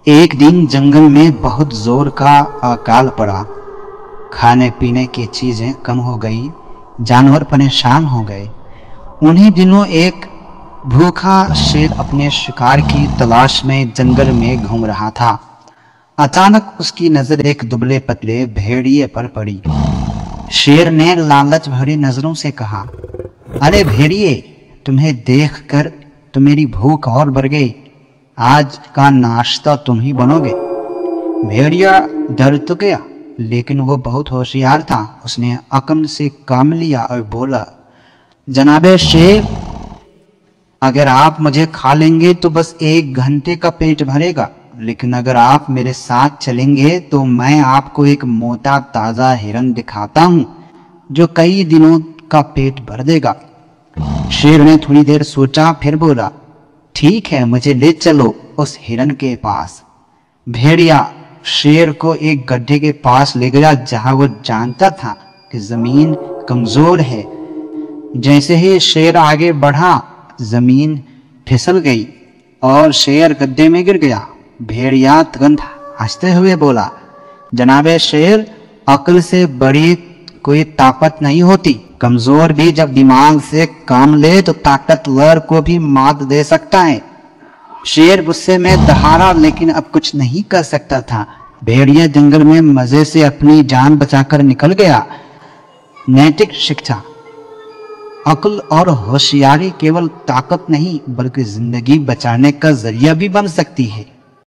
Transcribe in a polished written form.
एक दिन जंगल में बहुत जोर का अकाल पड़ा। खाने पीने की चीजें कम हो गई, जानवर परेशान हो गए। उन्हीं दिनों एक भूखा शेर अपने शिकार की तलाश में जंगल में घूम रहा था। अचानक उसकी नजर एक दुबले पतले भेड़िए पर पड़ी। शेर ने लालच भरी नजरों से कहा, अरे भेड़िए, तुम्हें देखकर तो मेरी भूख और बढ़ गई। आज का नाश्ता तुम ही बनोगे। भेड़िया डर तो गया, लेकिन वो बहुत होशियार था। उसने अक्ल से काम लिया और बोला, जनाबे शेर, अगर आप मुझे खा लेंगे तो बस 1 घंटे का पेट भरेगा, लेकिन अगर आप मेरे साथ चलेंगे तो मैं आपको एक मोटा ताजा हिरन दिखाता हूं जो कई दिनों का पेट भर देगा। शेर ने थोड़ी देर सोचा, फिर बोला, ठीक है, मुझे ले चलो उस हिरन के पास। भेड़िया शेर को एक गड्ढे के पास ले गया जहां वो जानता था कि जमीन कमजोर है। जैसे ही शेर आगे बढ़ा, जमीन फिसल गई और शेर गड्ढे में गिर गया। भेड़िया तुरंत हंसते हुए बोला, जनाबे शेर, अक्ल से बड़ी कोई ताकत नहीं होती। कमजोर भी जब दिमाग से काम ले तो ताकतवर को भी मात दे सकता है। शेर गुस्से में दहाड़ा, लेकिन अब कुछ नहीं कर सकता था। भेड़िया जंगल में मजे से अपनी जान बचाकर निकल गया। नैतिक शिक्षा, अक्ल और होशियारी केवल ताकत नहीं बल्कि जिंदगी बचाने का जरिया भी बन सकती है।